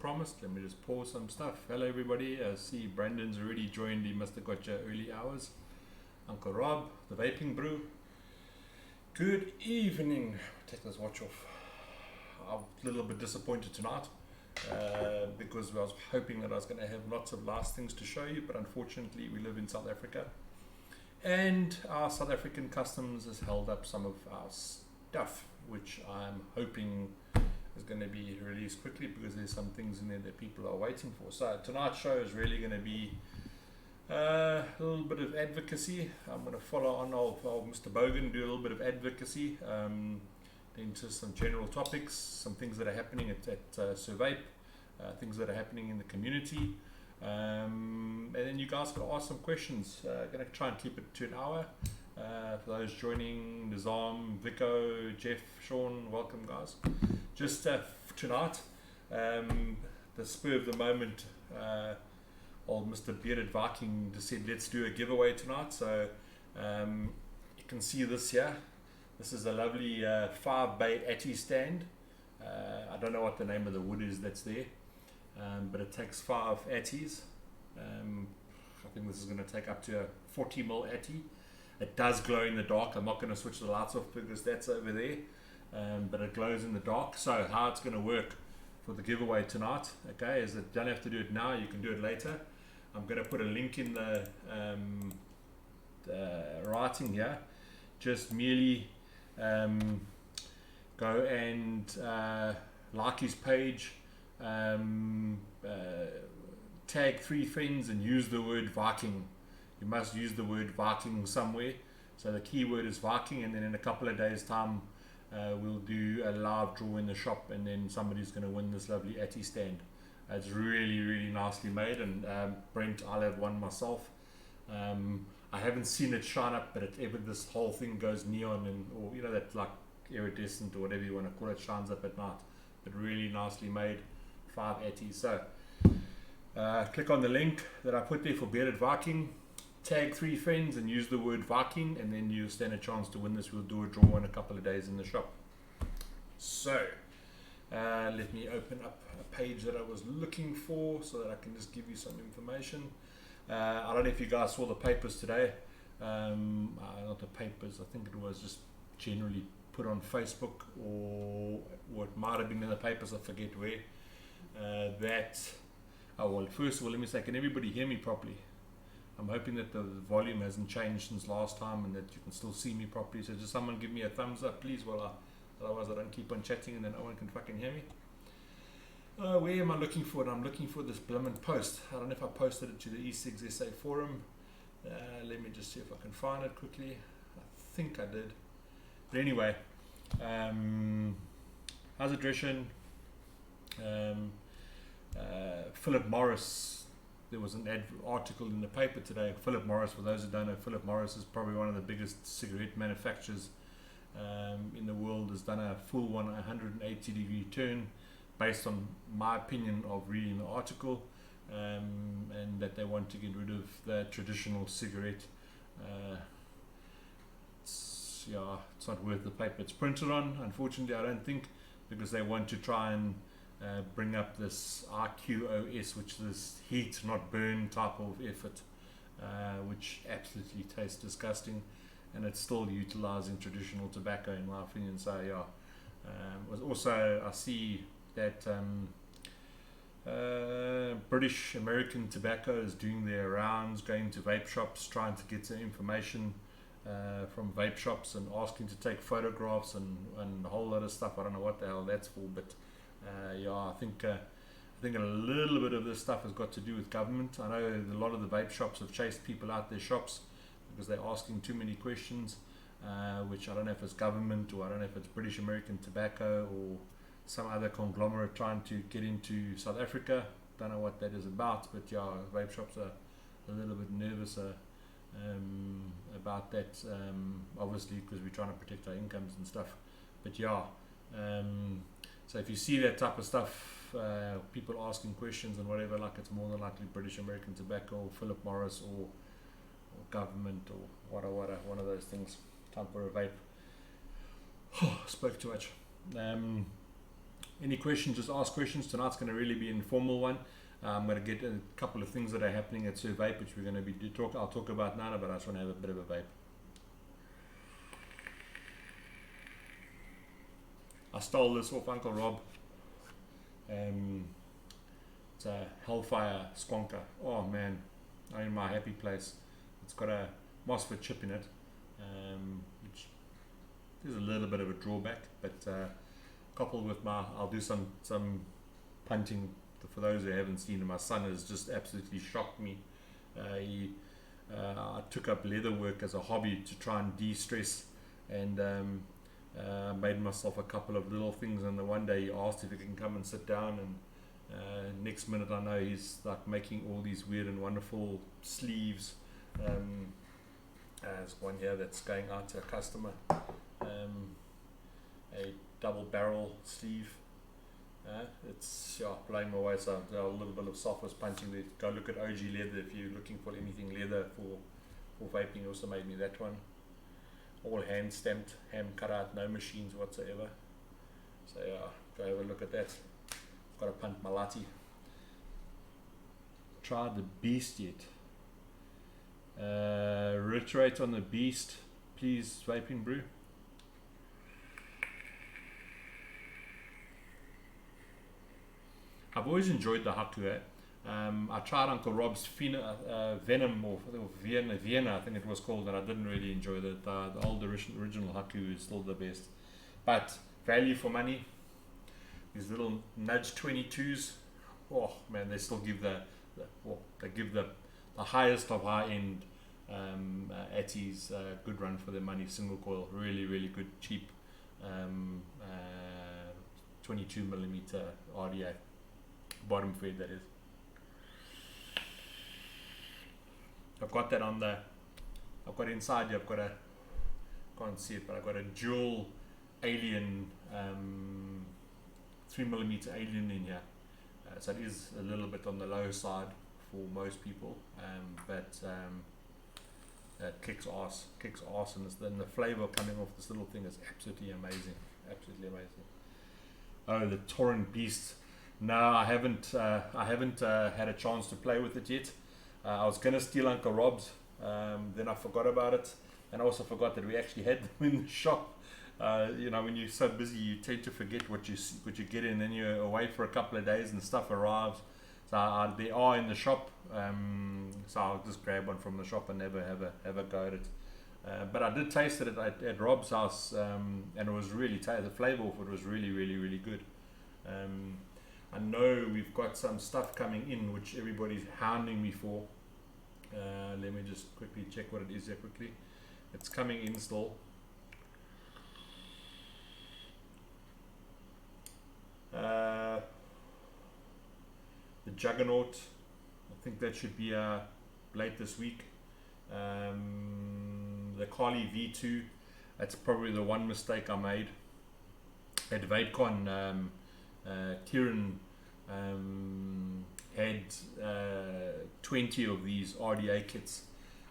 promised, let me just pause some stuff. Hello everybody, I see Brandon's already joined. He must have got your early hours. Uncle Rob, the vaping brew. Good evening. Take this watch off. I'm a little bit disappointed tonight because I was hoping that I was going to have lots of last things to show you, but unfortunately we live in South Africa and our South African customs has held up some of our stuff, which I'm hoping is going to be released quickly because there's some things in there that people are waiting for. So tonight's show is really going to be a little bit of advocacy. I'm going to follow on old Mr. Bogan, do a little bit of advocacy into some general topics, some things that are happening at Sir Vape, things that are happening in the community, and then you guys can ask some questions. Going to try and keep it to an hour. For those joining, Nizam, Vico, Jeff, Sean, welcome guys. Just tonight, the spur of the moment, old Mr. Bearded Viking just said let's do a giveaway tonight. So you can see this here. This is a lovely 5-bay Atty stand. I don't know what the name of the wood is that's there, but it takes 5 Atties. I think this is going to take up to a 40mm Atty. It does glow in the dark. I'm not going to switch the lights off because that's over there, but it glows in the dark. So how it's going to work for the giveaway tonight, okay, is that you don't have to do it now, you can do it later. I'm going to put a link in the writing here. Just merely go and like his page, tag 3 friends and use the word Viking. You must use the word Viking somewhere. So the keyword is Viking, and then in a couple of days time we'll do a live draw in the shop, and then somebody's going to win this lovely Atty stand. It's really nicely made, and Brent, I'll have one myself. I haven't seen it shine up, but if ever this whole thing goes neon, and or you know that like iridescent or whatever you want to call it, shines up at night. But really nicely made, 5 Atties. So click on the link that I put there for Bearded Viking, tag 3 friends and use the word Viking, and then you stand a chance to win this. We'll do a draw in a couple of days in the shop. So let me open up a page that I was looking for so that I can just give you some information. I don't know if you guys saw the papers today. Not the papers, I think it was just generally put on Facebook, or what might have been in the papers, I forget where. First of all, let me say, can everybody hear me properly? I'm hoping that the volume hasn't changed since last time and that you can still see me properly. So just someone give me a thumbs up, please, otherwise I don't keep on chatting and then no one can fucking hear me. Where am I looking for it? I'm looking for this blooming post. I don't know if I posted it to the E6 SA forum. Let me just see if I can find it quickly. I think I did. But anyway, how's it, Dreshen? Philip Morris. There was an article in the paper today. Philip Morris, for those who don't know, Philip Morris is probably one of the biggest cigarette manufacturers in the world. Has done a full 180-degree turn based on my opinion of reading the article, and that they want to get rid of the traditional cigarette. It's not worth the paper it's printed on, unfortunately, I don't think, because they want to try and bring up this IQOS, which is this heat not burn type of effort, which absolutely tastes disgusting, and it's still utilizing traditional tobacco in my opinion. So also I see that British American Tobacco is doing their rounds, going to vape shops, trying to get some information from vape shops and asking to take photographs and a whole lot of stuff. I don't know what the hell that's for, but I think a little bit of this stuff has got to do with government. I know a lot of the vape shops have chased people out their shops because they're asking too many questions, which I don't know if it's government, or I don't know if it's British American Tobacco or some other conglomerate trying to get into South Africa. Don't know what that is about, but vape shops are a little bit nervous about that, obviously because we're trying to protect our incomes and stuff. But so if you see that type of stuff, people asking questions and whatever, like, it's more than likely British American Tobacco or Philip Morris or government or one of those things. Time for a vape. Spoke too much. Any questions, just ask questions. Tonight's going to really be an informal one. I'm going to get a couple of things that are happening at Sir Vape, which we're going to be I'll talk about now, but I just want to have a bit of a vape. I stole this off Uncle Rob. It's a Hellfire Squonker. Oh man, I'm in my happy place. It's got a MOSFET chip in it, which is a little bit of a drawback, but coupled with I'll do some punting. For those who haven't seen it, my son has just absolutely shocked me. I took up leather work as a hobby to try and de-stress, and made myself a couple of little things, and then one day he asked if he can come and sit down, and next minute I know he's like making all these weird and wonderful sleeves. There's one here that's going out to a customer, a double barrel sleeve. It's blowing my way, so a little bit of softness punching there. Go look at OG Leather if you're looking for anything leather for vaping. Also made me that one. All hand stamped, hand cut out, no machines whatsoever. So yeah, go have a look at that. I've got to punt my Lati. Tried the Beast yet? Reiterate on the Beast, please, Vaping Brew. I've always enjoyed the Haku. I tried Uncle Rob's Venom or Vienna, I think it was called, and I didn't really enjoy that. The old original Haku is still the best. But value for money, these little Nudge 22s, oh man, they still give the highest of high end Atties good run for their money. Single coil, really good, cheap 22mm RDA. Bottom fed, that is. I've got that on I've got inside here, can't see it, but I've got a dual alien 3mm alien in here, so it is a little bit on the low side for most people, but it kicks ass, and then the flavor coming off this little thing is absolutely amazing. Oh, the Torrent Beast. No, I haven't had a chance to play with it yet. I was gonna steal Uncle Rob's, then I forgot about it, and I also forgot that we actually had them in the shop. When you're so busy, you tend to forget what you get in, and then you're away for a couple of days and stuff arrives. So they are in the shop, so I'll just grab one from the shop and never have a go at it. But I did taste it at Rob's house, and it was really the flavor of it was really good. I know we've got some stuff coming in which everybody's hounding me for. Let me just quickly check what it is here quickly. It's coming in still. The Juggernaut, I think that should be late this week. The Kali V2, that's probably the one mistake I made. At VapeCon, Kieran had 20 of these RDA kits.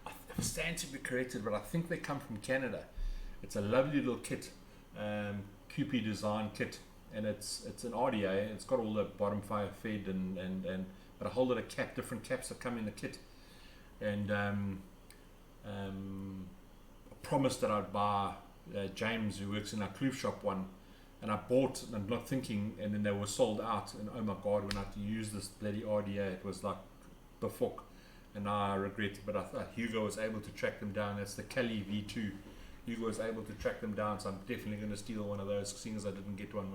I stand to be corrected, but I think they come from Canada. It's a lovely little kit, QP design kit, and it's an RDA. It's got all the bottom fire fed and but a whole lot of different caps that come in the kit. And I promised that I'd buy James, who works in our Kloof shop, one. And I bought and not thinking, and then they were sold out, and oh my god, when I had to use this bloody RDA, it was like the fuck, and now I regret it. But I thought Hugo was able to track them down. That's the Kali V2. Hugo was able to track them down, so I'm definitely going to steal one of those, seeing as I didn't get one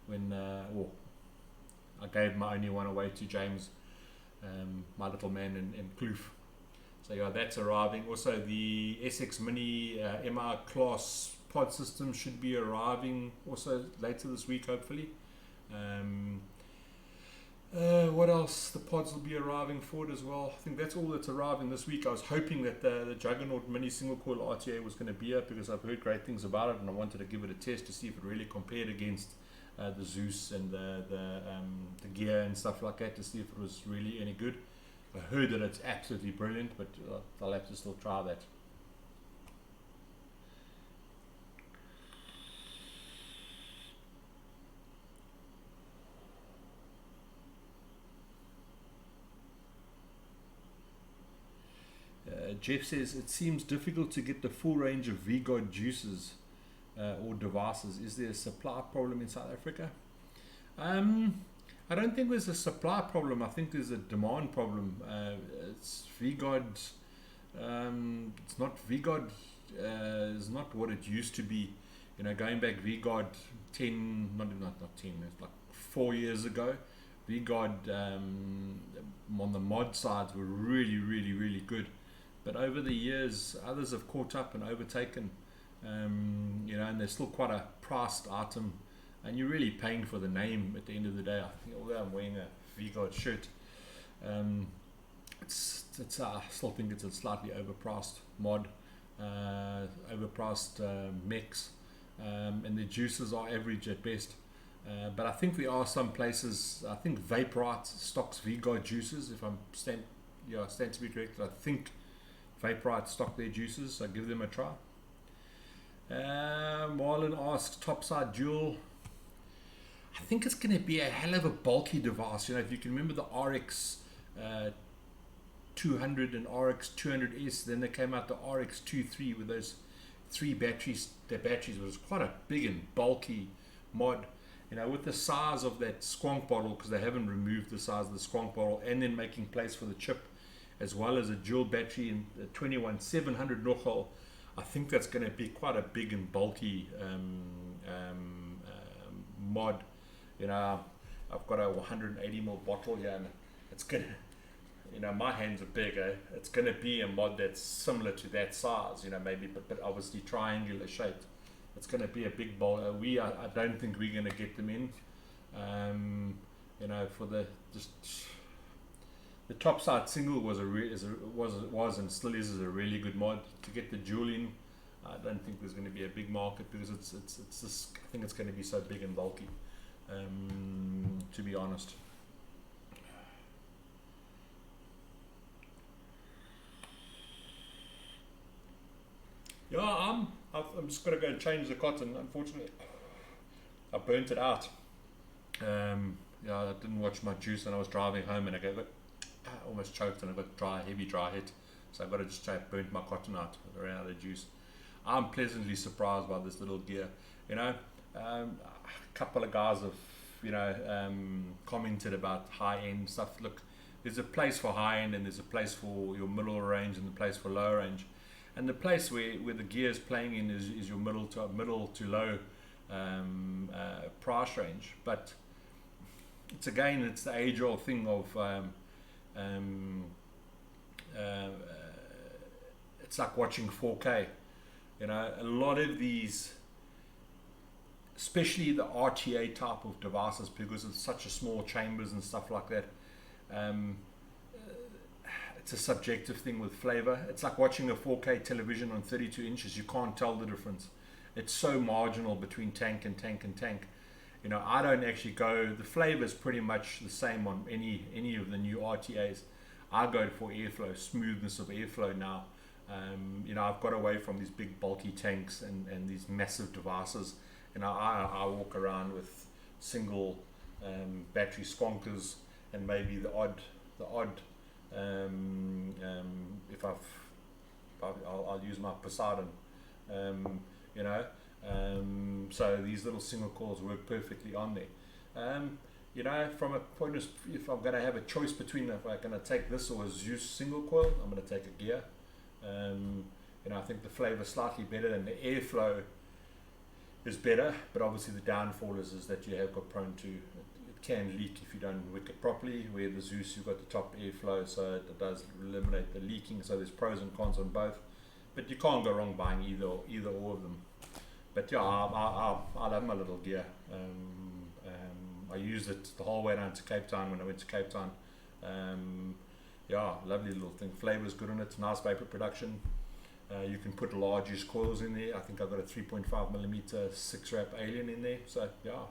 when I gave my only one away to James, my little man in Kloof. So yeah, that's arriving. Also the SX Mini MR class pod system should be arriving also later this week, hopefully. What else? The pods will be arriving for it as well. I think that's all that's arriving this week. I was hoping that the Juggernaut Mini single coil RTA was going to be up, because I've heard great things about it, and I wanted to give it a test to see if it really compared against the Zeus and the gear and stuff like that, to see if it was really any good. I heard that it's absolutely brilliant, but I'll have to still try that. Jeff says it seems difficult to get the full range of VGOD juices or devices. Is there a supply problem in South Africa? I don't think there's a supply problem. I think there's a demand problem. It's VGOD. It's not VGOD. Is not what it used to be. You know, going back VGOD 10, not 10. It's like 4 years ago. VGOD on the mod sides were really, really, really good. But over the years, others have caught up and overtaken. You know, and they're still quite a priced item. And you're really paying for the name at the end of the day. I think, although I'm wearing a VGOD shirt, I still think it's a slightly overpriced mod, overpriced mix, and the juices are average at best. But I think there are some places. I think Vape stocks VGOD juices. If I'm stand to be correct, I think Vape stock their juices. So give them a try. Marlon asks, topside dual. I think it's going to be a hell of a bulky device. You know, if you can remember the RX 200 and RX 200S, then they came out the RX 23 with those 3 batteries. Their batteries was quite a big and bulky mod. You know, with the size of that squonk bottle, because they haven't removed the size of the squonk bottle, and then making place for the chip, as well as a dual battery and a 21700 nochal. I think that's going to be quite a big and bulky mod. You know, I've got a 180ml bottle here, and it's gonna, you know, my hands are big. It's gonna be a mod that's similar to that size. You know, maybe, but obviously triangular shaped. It's gonna be a big bowl. I don't think we're gonna get them in. You know, for the topside single was and still is a really good mod. To get the dual in, I don't think there's going to be a big market, because it's just, I think it's going to be so big and bulky. To be honest. Yeah, I'm just going to go and change the cotton. Unfortunately, I burnt it out. Yeah, I didn't watch my juice, and I was driving home, and I almost choked, and I got heavy dry hit. So I got to just burnt my cotton out, ran out of juice. I'm pleasantly surprised by this little gear. You know, a couple of guys have, you know, commented about high-end stuff. Look, there's a place for high-end, and there's a place for your middle range, and the place for low range. And the place where the gear is playing in is your middle to low price range. But it's the age-old thing of it's like watching 4K. You know, a lot of these, especially the RTA type of devices, because it's such a small chambers and stuff like that, it's a subjective thing with flavor. It's like watching a 4K television on 32 inches. You can't tell the difference. It's so marginal between tank and tank and tank. You know, I don't actually go, the flavor is pretty much the same on any of the new RTAs. I go for airflow, smoothness of airflow now. You know, I've got away from these big bulky tanks and these massive devices. You know, I walk around with single battery skonkers, and maybe the odd if I'll use my Poseidon, you know, so these little single coils work perfectly on there. You know, from a point of, if I'm going to have a choice between, if I'm going to take this or a Zeus single coil, I'm going to take a gear. You know, I think the flavor is slightly better, and the airflow is better, but obviously the downfall is that you have got prone to, it can leak if you don't wick it properly, where the Zeus, you've got the top airflow, so it does eliminate the leaking. So there's pros and cons on both, but you can't go wrong buying either or of them. But yeah, I love my little gear. I used it the whole way down to Cape Town when I went to Cape Town. Yeah, lovely little thing. Flavor's good on it. Nice vapor production. You can put large coils in there. I think I've got a 3.5mm 6-wrap Alien in there. So yeah,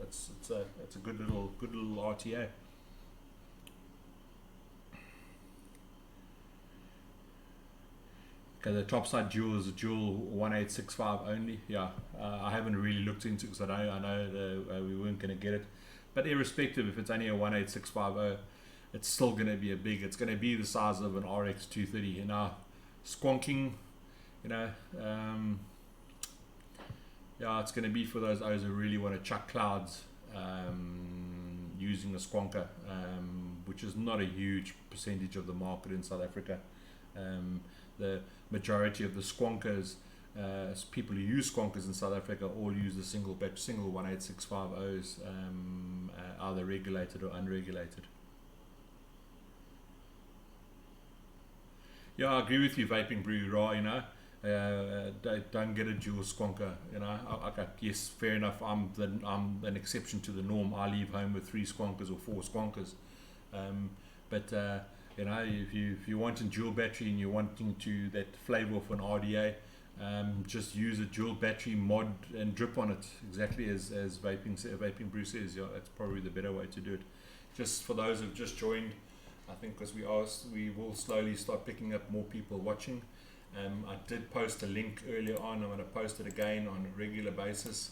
it's a good little RTA. Okay, the topside dual is a dual 1865 only. Yeah, I haven't really looked into it, because I know we weren't going to get it. But irrespective, if it's only a 18650, it's still going to be it's going to be the size of an RX 230. And now, squonking, you know. Yeah, it's going to be for those eyes who really want to chuck clouds using a squonker, which is not a huge percentage of the market in South Africa. The majority of the squonkers, people who use squonkers in South Africa, all use the single 18650s, either regulated or unregulated. Yeah, I agree with you, Vaping Brew Raw, you know. Don't get a dual squonker, you know. Okay, yes, fair enough. I'm an exception to the norm. I leave home with 3 squonkers or 4 squonkers. But you know, if you're wanting dual battery and you're wanting to that flavor of an RDA, just use a dual battery mod and drip on it, exactly as Vaping Brew says. Yeah, that's probably the better way to do it. Just for those who've just joined, I think because we will slowly start picking up more people watching. I did post a link earlier on. I'm going to post it again on a regular basis.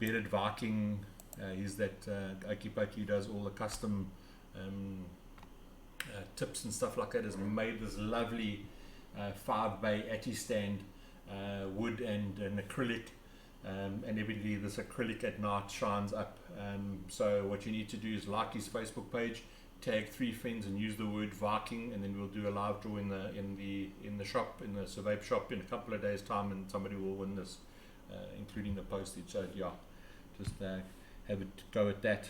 Bearded Viking, he's that Okie Pokey, does all the custom tips and stuff like that. Has made this lovely 5-bay Atti stand, wood and acrylic, and evidently this acrylic at night shines up. So what you need to do is like his Facebook page, tag 3 friends and use the word Viking, and then we'll do a live draw in the shop, in the vape shop, in a couple of days time, and somebody will win this, including the postage. So yeah, just have a go at that.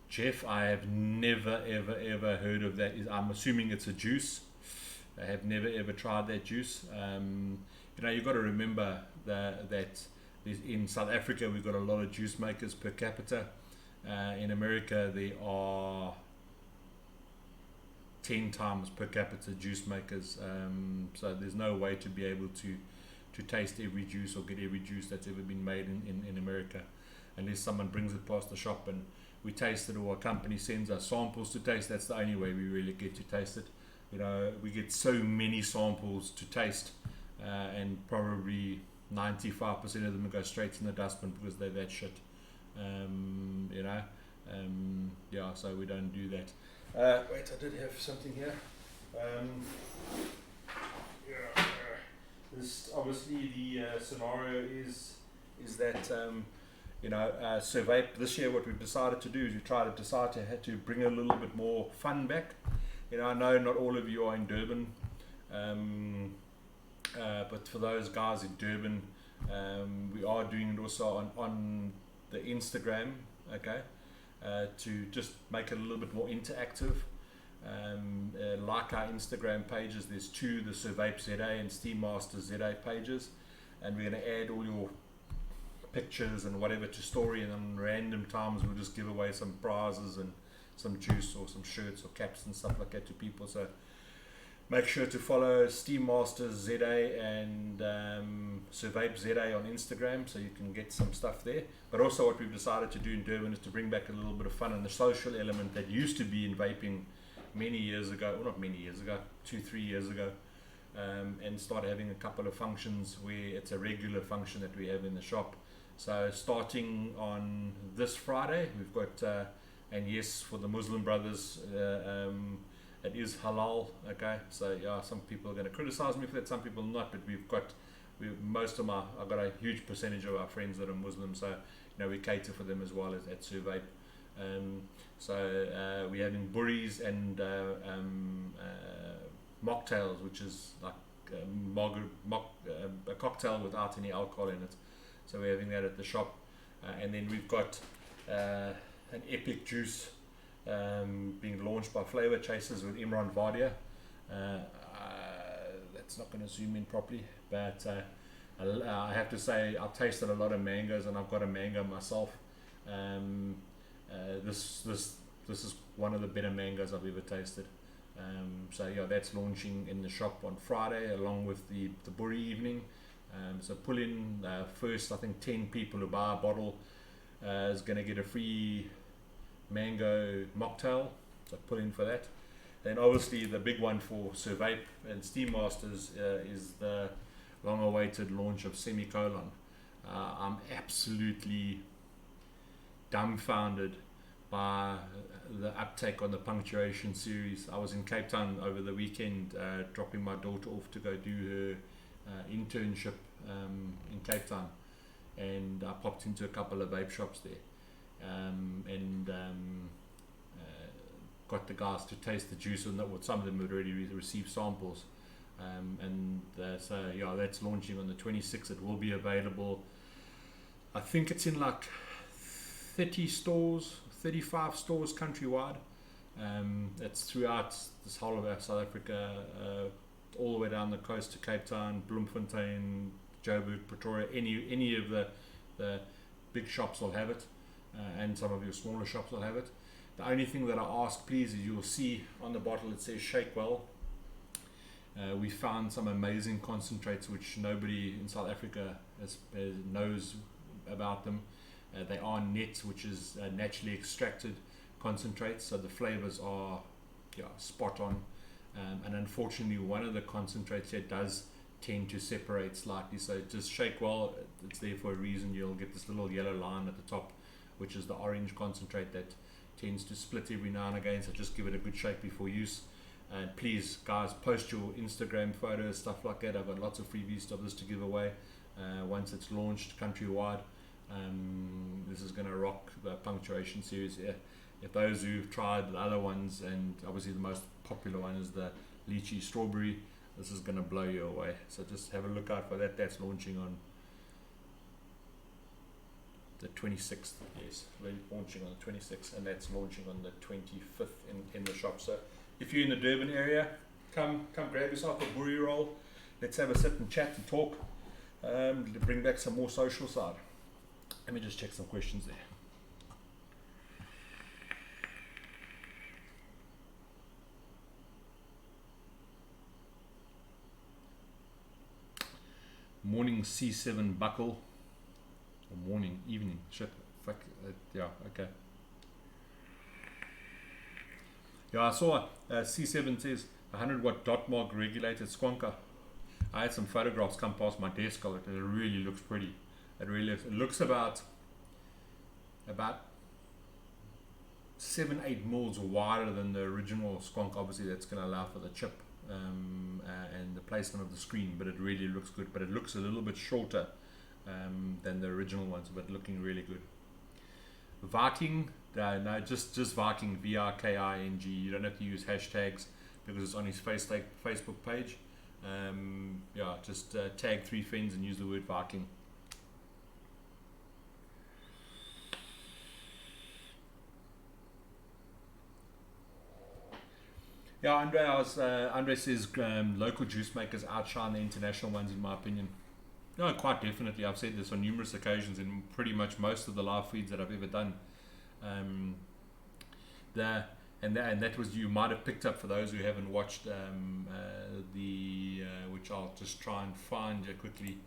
Jeff, I have never ever heard of that. I'm assuming it's a juice. I have never ever tried that juice. You know, you've got to remember that in South Africa we've got a lot of juice makers per capita. In America there are 10 times per capita juice makers. So there's no way to be able to taste every juice or get every juice that's ever been made in America, unless someone brings it past the shop and we taste it, or a company sends us samples to taste. That's the only way we really get to taste it. You know, we get so many samples to taste, and probably 95% of them go straight in the dustbin because they're that shit. You know, yeah, so we don't do that. Wait, I did have something here. Yeah, this obviously the scenario is that you know, so vape this year, what we've decided to do is we decide to bring a little bit more fun back. You know, I know not all of you are in Durban, but for those guys in Durban, we are doing it also on the Instagram, okay, to just make it a little bit more interactive. Like our Instagram pages, there's 2, the Vape ZA and Steam Master ZA pages, and we're going to add all your pictures and whatever to story, and on random times we'll just give away some prizes and some juice or some shirts or caps and stuff like that to people. So make sure to follow Steam Master ZA and Vape ZA on Instagram so you can get some stuff there. But also what we've decided to do in Durban is to bring back a little bit of fun and the social element that used to be in vaping many years ago, well not many years ago, 2-3 years ago, and start having a couple of functions where it's a regular function that we have in the shop. So starting on this Friday, we've got, and yes, for the Muslim brothers, it is halal, okay? So yeah, some people are going to criticize me for that, some people not, but I've got a huge percentage of our friends that are Muslim, so you know, we cater for them as well as at Survey. So we're having burries and mocktails, which is like a cocktail without any alcohol in it. So we're having that at the shop, and then we've got an epic juice being launched by Flavor Chasers with Imran Vardia. That's not going to zoom in properly, but I have to say I've tasted a lot of mangoes, and I've got a mango myself. This is one of the better mangoes I've ever tasted. So yeah, that's launching in the shop on Friday along with the burry evening. So pull in first, I think 10 people who buy a bottle is going to get a free mango mocktail, so pull in for that. Then obviously the big one for Vape and Steam Masters is the long awaited launch of Semicolon. I'm absolutely dumbfounded by the uptake on the punctuation series. I was in Cape Town over the weekend, dropping my daughter off to go do her internship in Cape Town, and I popped into a couple of vape shops there, and got the guys to taste the juice, and some of them had already received samples. So yeah, that's launching on the 26th. It will be available, I think it's in like 30 stores, 35 stores countrywide. It's throughout this whole of South Africa, all the way down the coast to Cape Town, Bloemfontein, Joburg, Pretoria. Any of the big shops will have it, and some of your smaller shops will have it. The only thing that I ask, please, is you'll see on the bottle it says shake well. We found some amazing concentrates which nobody in South Africa knows about them. They are nets, which is naturally extracted concentrates, so the flavors are spot on. And unfortunately, one of the concentrates here does tend to separate slightly, so just shake well. It's there for a reason. You'll get this little yellow line at the top, which is the orange concentrate that tends to split every now and again, so just give it a good shake before use. And please, guys, post your Instagram photos, stuff like that. I've got lots of freebies of this to give away once it's launched countrywide. This is going to rock the punctuation series. If those who've tried the other ones, and obviously the most popular one is the lychee strawberry, this is going to blow you away. So just have a look out for that. That's launching on the 26th. Yes, launching on the 26th, and that's launching on the 25th in the shop. So if you're in the Durban area, come grab yourself a boerie roll. Let's have a sit and chat and talk. Bring back some more social side. Let me just check some questions there. Morning C7 buckle. Or morning, evening. Shit. Fuck. Yeah, okay. Yeah, I saw C7 says 100 watt dot mark regulated squonker. I had some photographs come past my desk of it, and it really looks pretty. It looks about 7-8 mils wider than the original squonk. Obviously, that's going to allow for the chip and the placement of the screen, but it really looks good. But it looks a little bit shorter than the original ones, but looking really good. Viking, no, just Viking, Viking. You don't have to use hashtags because it's on his Facebook page. Just tag 3 friends and use the word Viking. Yeah, Andre says local juice makers outshine the international ones, in my opinion. No, quite definitely. I've said this on numerous occasions in pretty much most of the live feeds that I've ever done. That was, you might have picked up, for those who haven't watched which I'll just try and find quickly.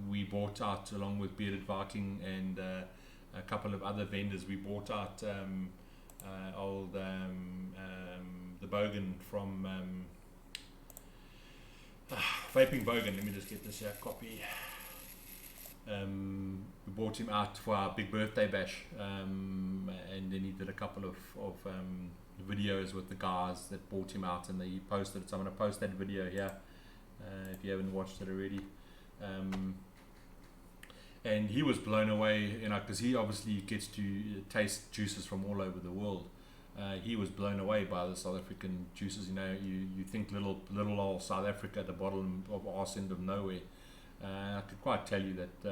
We bought out, along with Bearded Viking and a couple of other vendors, we bought out the Bogan from Vaping Bogan. Let me just get this here copy. We bought him out for our big birthday bash, and then he did a couple of videos with the guys that bought him out, and he posted it. So I'm going to post that video here if you haven't watched it already. And he was blown away, because he obviously gets to taste juices from all over the world. He was blown away by the South African juices. You think little old South Africa at the bottom of arse end of nowhere. I could quite tell you that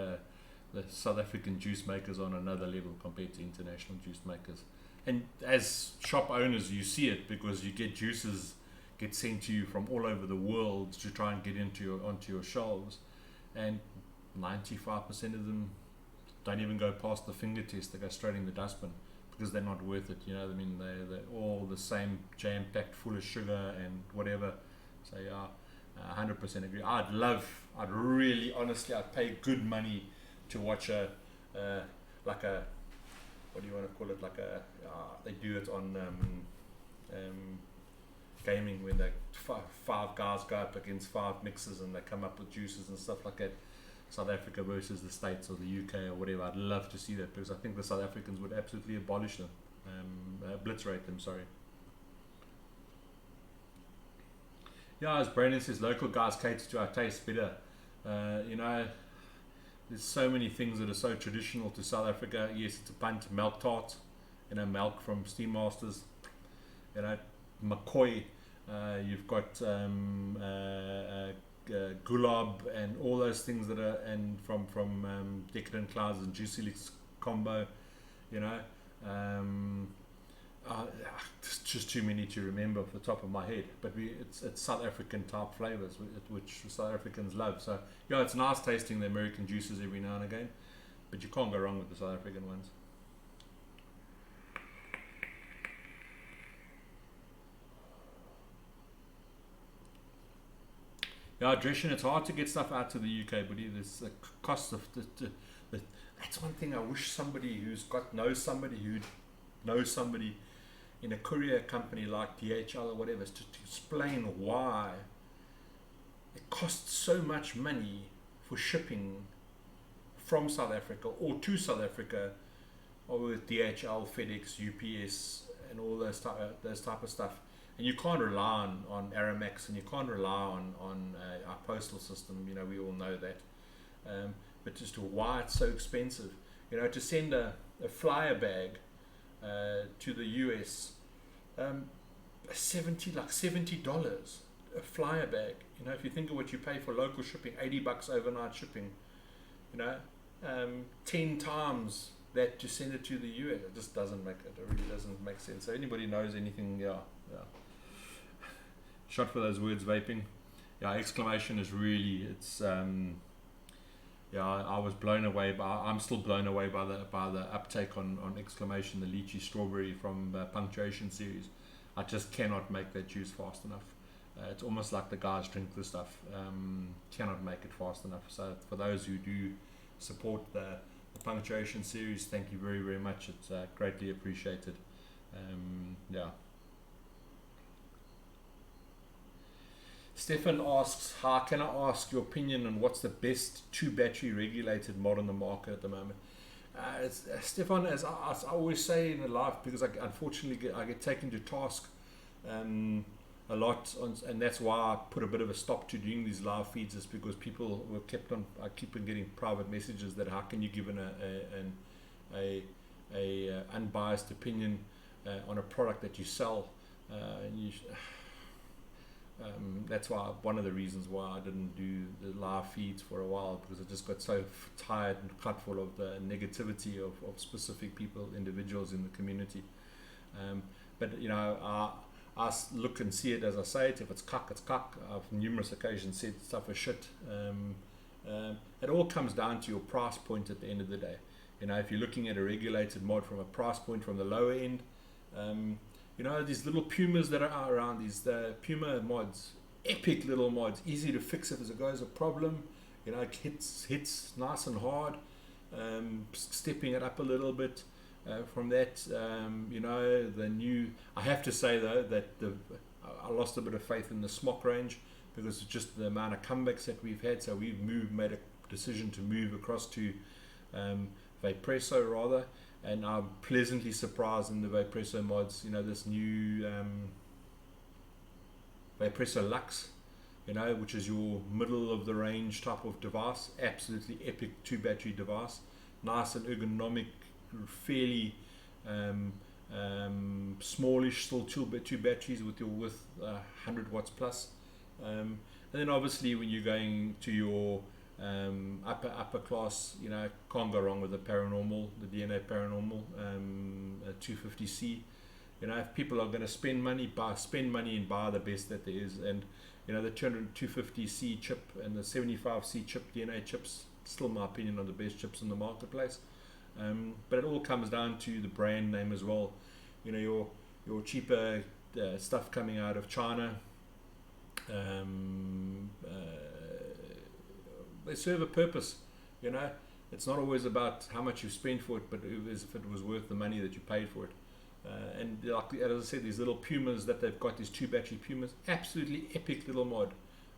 the South African juice makers are on another level compared to international juice makers. And as shop owners, you see it, because you get juices get sent to you from all over the world to try and get onto your shelves, and 95% of them don't even go past the finger test. They go straight in the dustbin because they're not worth it. They're all the same, jam packed full of sugar and whatever. So yeah, 100% agree. I'd really honestly, I'd pay good money to watch what do you want to call it, they do it on gaming, when they five guys go up against 5 mixers and they come up with juices and stuff like that. South Africa versus the States or the UK or whatever. I'd love to see that because I think the South Africans would absolutely abolish them, obliterate them, sorry. Yeah, as Brandon says, local guys cater to our taste better. You know, there's so many things that are so traditional to South Africa. Yes, it's a punt, milk tart, you know, milk from Steam Masters, you know, McCoy, you've got gulab and all those things that are, and from Decadent Clouds and Juicy Licks combo, you know, it's just too many to remember off the top of my head, but it's South African type flavors which South Africans love. So yeah, it's nice tasting the American juices every now and again, but you can't go wrong with the South African ones. Yeah, Dresden, it's hard to get stuff out to the UK, but there's a cost of the that's one thing I wish somebody knows somebody in a courier company like DHL or whatever, to explain why it costs so much money for shipping from South Africa or to South Africa, or with DHL, FedEx, UPS, and all those type of stuff. And you can't rely on Aramex, and you can't rely on our postal system. You know, we all know that. But just why it's so expensive. You know, to send a flyer bag to the US, $70 a flyer bag. You know, if you think of what you pay for local shipping, $80 overnight shipping. You know, 10 times that to send it to the US. It just doesn't make it. It really doesn't make sense. So anybody knows anything, yeah. Shot for those words, vaping. Yeah, exclamation is really, it's yeah, I was blown away I'm still blown away by the uptake on exclamation, the lychee strawberry from Punctuation series. I just cannot make that juice fast enough. It's almost like the guys drink the stuff, cannot make it fast enough. So for those who do support the Punctuation series, thank you very, very much. It's greatly appreciated. Yeah. Stefan asks, how can I ask your opinion on what's the best 2-battery regulated mod on the market at the moment? Stefan, as I always say in the life, because unfortunately I get taken to task a lot, and that's why I put a bit of a stop to doing these live feeds, is because people were I keep on getting private messages that how can you give an unbiased opinion on a product that you sell, and that's why one of the reasons why I didn't do the live feeds for a while, because I just got so tired and cut full of the negativity of specific people, individuals in the community. But you know, I look and see it as I say it. If it's cuck, it's cuck. I've numerous occasions said stuff is shit. It all comes down to your price point at the end of the day. You know, if you're looking at a regulated mod from a price point from the lower end, you know, these little Pumas that are around, these Puma mods, epic little mods, easy to fix if it goes a problem. You know, it hits nice and hard, stepping it up a little bit. From that, you know, I have to say though that I lost a bit of faith in the Smock range, because it's just the amount of comebacks that we've had. So we've made a decision to move across to Vapresso rather. And I'm pleasantly surprised in the Vapresso mods, you know, this new Vapresso Lux, you know, which is your middle of the range type of device. Absolutely epic 2-battery device. Nice and ergonomic, fairly smallish, still two batteries with 100 watts plus. And then obviously when you're going to your upper class, you know, can't go wrong with the paranormal, the DNA paranormal 250C. You know, if people are going to spend money and buy the best that there is. And you know, the 250C chip and the 75C chip, DNA chips, still my opinion are the best chips in the marketplace. But it all comes down to the brand name as well. You know, your cheaper stuff coming out of China, they serve a purpose. You know, it's not always about how much you spend for it, but if it was worth the money that you paid for it. And like as I said, these little Pumas that they've got, these 2-battery Pumas, absolutely epic little mod.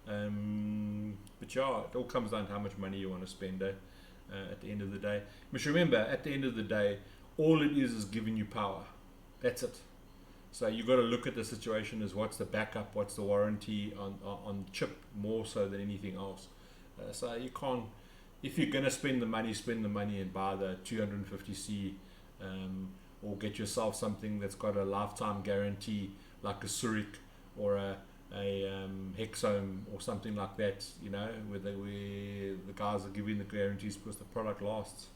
But yeah, it all comes down to how much money you want to spend at the end of the day. You must remember, at the end of the day, all it is giving you power. That's it. So you've got to look at the situation as what's the backup, what's the warranty on chip more so than anything else. So you can't, if you're going to spend the money and buy the 250C, or get yourself something that's got a lifetime guarantee like a Zurich or a Hexome or something like that, you know, where the guys are giving the guarantees because the product lasts.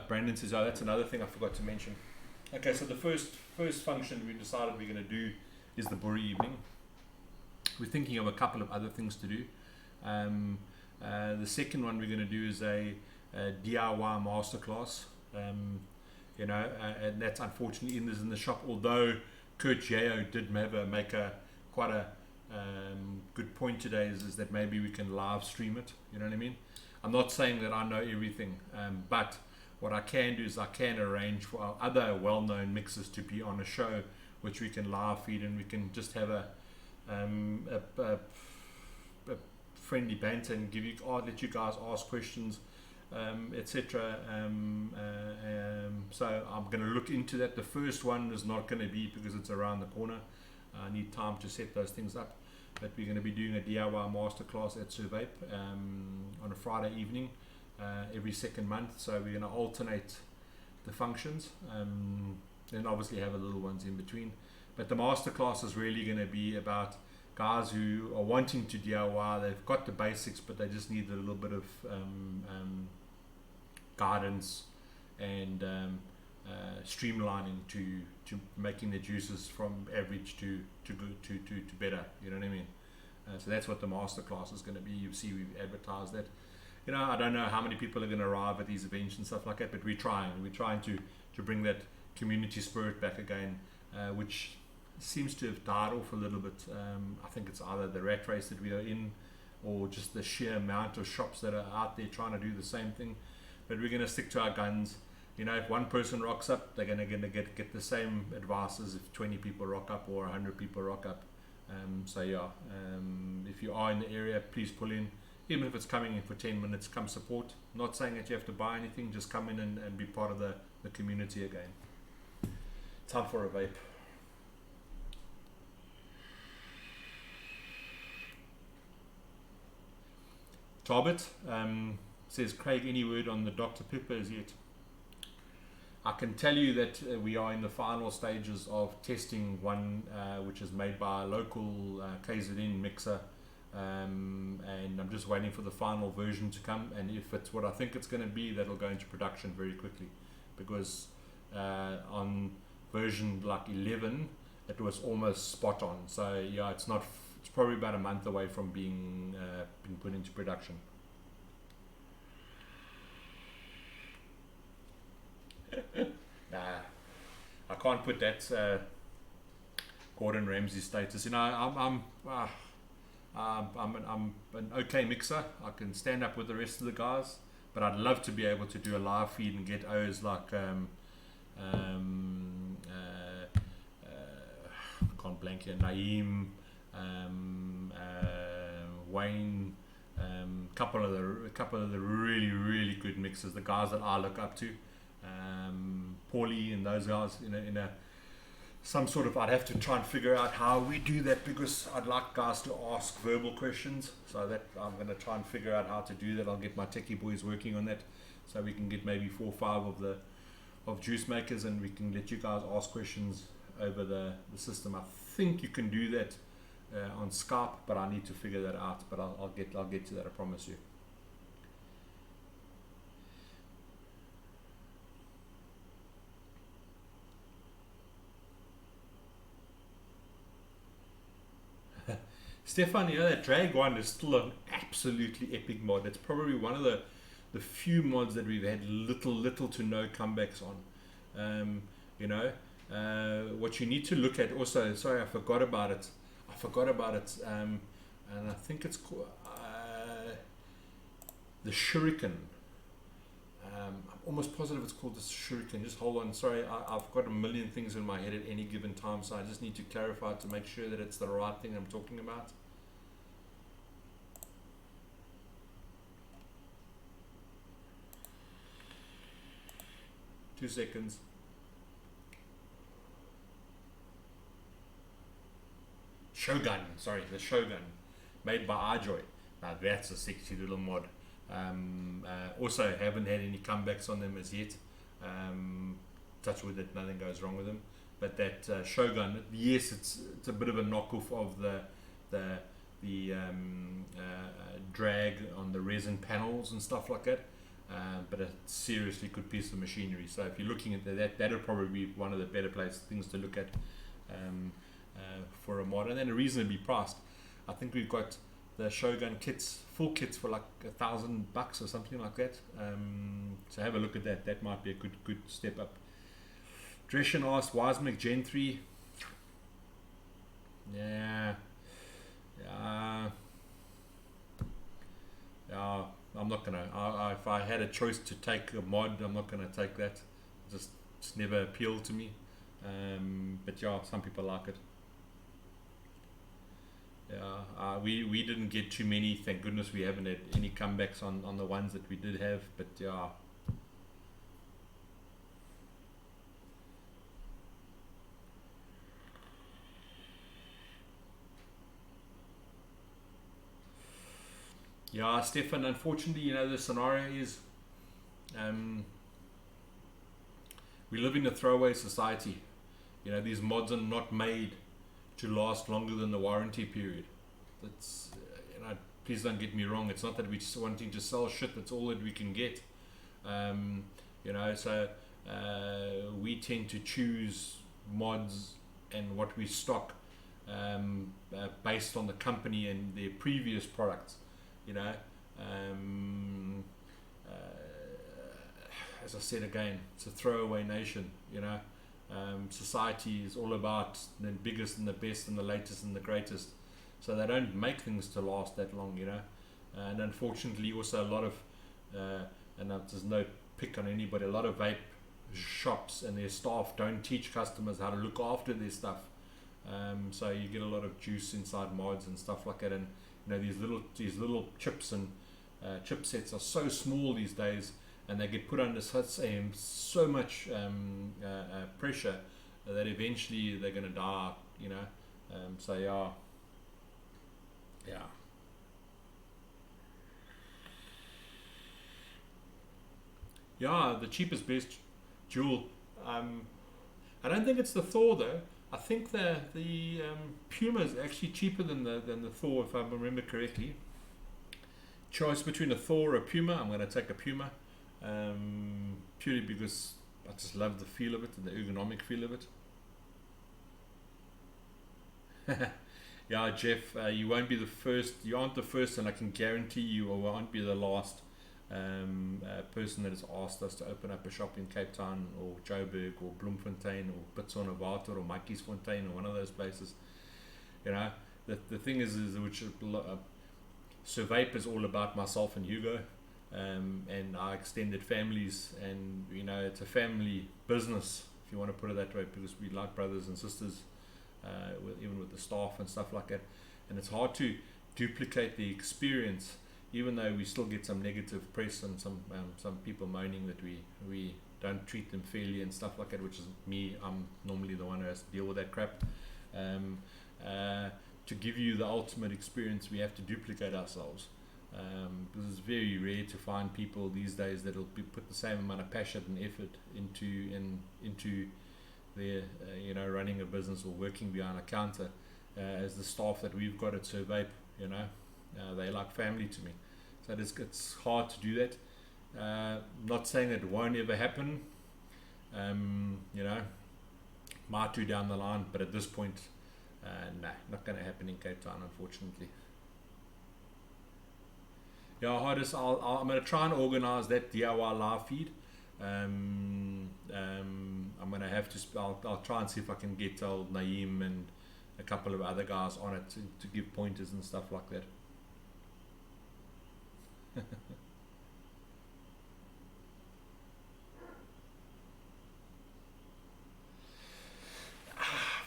Brandon says, oh, that's another thing I forgot to mention. Okay, so the first function we decided we're going to do is the Buri evening. We're thinking of a couple of other things to do. The second one we're going to do is a DIY masterclass. And that's unfortunately in the shop. Although Kurt Yeo did make quite a good point today, is that maybe we can live stream it. You know what I mean? I'm not saying that I know everything, but what I can do is I can arrange for our other well-known mixers to be on a show, which we can live feed, and we can just have a friendly banter and let you guys ask questions, etc. So I'm going to look into that. The first one is not going to be because it's around the corner. I need time to set those things up. But we're going to be doing a DIY masterclass at Vape on a Friday evening every second month. So we're going to alternate the functions, and obviously have a little ones in between. But the masterclass is really going to be about guys who are wanting to DIY. They've got the basics, but they just need a little bit of guidance and streamlining to making the juices from average to good to better. You know what I mean? So that's what the masterclass is going to be. You see, we've advertised that. You know, I don't know how many people are going to arrive at these events and stuff like that, but we're trying to bring that community spirit back again, which seems to have died off a little bit. I think it's either the rat race that we are in, or just the sheer amount of shops that are out there trying to do the same thing. But we're going to stick to our guns. You know, if one person rocks up, they're going to get the same advice as if 20 people rock up or 100 people rock up. So yeah, if you are in the area, please pull in. Even if it's coming in for 10 minutes, come support. Not saying that you have to buy anything, just come in and be part of the community again. Time for a vape. Tarbit says, Craig, any word on the Dr. Peppers yet? I can tell you that we are in the final stages of testing one which is made by a local KZN mixer, and I'm just waiting for the final version to come, and if it's what I think it's going to be, that'll go into production very quickly, because on version like 11 it was almost spot on. So yeah, it's probably about a month away from being put into production. Nah, I can't put that Gordon Ramsay status. You know, I'm an okay mixer. I can stand up with the rest of the guys, but I'd love to be able to do a live feed and get O's like can't blank here, Naeem, Wayne, couple of the really good mixers, the guys that I look up to, Paulie and those guys. Some sort of, I'd have to try and figure out how we do that, because I'd like guys to ask verbal questions, so that I'm going to try and figure out how to do that. I'll get my techie boys working on that, so we can get maybe 4 or 5 of juice makers, and we can let you guys ask questions over the system. I think you can do that on Skype, but I need to figure that out. But I'll get to that, I promise you. Stefan, that drag one is still an absolutely epic mod. It's probably one of the few mods that we've had little to no comebacks on. What you need to look at also, sorry, I forgot about it, and I think it's called the Shuriken. I'm almost positive it's called the Shuriken. Just hold on. Sorry, I've got a million things in my head at any given time, so I just need to clarify to make sure that it's the right thing I'm talking about. Two seconds. Shogun, sorry, the Shogun, made by iJoy. Now that's a sexy little mod. Also, haven't had any comebacks on them as yet. Touch wood that nothing goes wrong with them. But that Shogun, yes, it's a bit of a knockoff of the drag on the resin panels and stuff like that. But a seriously good piece of machinery. So if you're looking at that'll probably be one of the better things to look at for a mod, and then reasonably priced. I think we've got the Shogun kits, full kits for like $1,000 or something like that. So have a look at that. That might be a good step up. Dreschen asked, Wisemic Gen 3. Yeah. I'm not gonna. If I had a choice to take a mod, I'm not gonna take that. It's never appealed to me. But yeah, some people like it. Yeah, we didn't get too many. Thank goodness we haven't had any comebacks on the ones that we did have. But yeah. Yeah, Stefan, unfortunately, the scenario is we live in a throwaway society. These mods are not made to last longer than the warranty period. That's, please don't get me wrong. It's not that we're just wanting to sell shit. That's all that we can get. So we tend to choose mods and what we stock based on the company and their previous products. As I said again, it's a throwaway nation. Society is all about the biggest and the best and the latest and the greatest. So they don't make things to last that long. And unfortunately, also a lot of, and there's no pick on anybody, a lot of vape shops and their staff don't teach customers how to look after their stuff. So you get a lot of juice inside mods and stuff like that, and these little chips and chipsets are so small these days, and they get put under so much pressure that eventually they're going to die. So yeah. Yeah, the cheapest best jewel. I don't think it's the Thor though. I think the Puma is actually cheaper than the Thor, if I remember correctly. Choice between a Thor or a Puma. I'm going to take a Puma, purely because I just love the feel of it and the ergonomic feel of it. Yeah, Jeff, you won't be the first. You aren't the first, and I can guarantee you won't be the last person that has asked us to open up a shop in Cape Town or Joburg or Bloemfontein or Pitzonnewater or Matjiesfontein or one of those places. The thing is which so vape is all about myself and Hugo, and our extended families, and it's a family business, if you want to put it that way, because we like brothers and sisters, even with the staff and stuff like that, and it's hard to duplicate the experience, even though we still get some negative press and some people moaning that we don't treat them fairly and stuff like that, which is me. I'm normally the one who has to deal with that crap. To give you the ultimate experience, we have to duplicate ourselves, because it's very rare to find people these days that will put the same amount of passion and effort into their running a business or working behind a counter as the staff that we've got at Survape. They like family to me, so it's hard to do that. Not saying that it won't ever happen, might do down the line, but at this point, not going to happen in Cape Town, unfortunately. Yeah, hardest. I'm going to try and organise that DIY live feed. I'm going to have to. I'll try and see if I can get old Naeem and a couple of other guys on it to give pointers and stuff like that.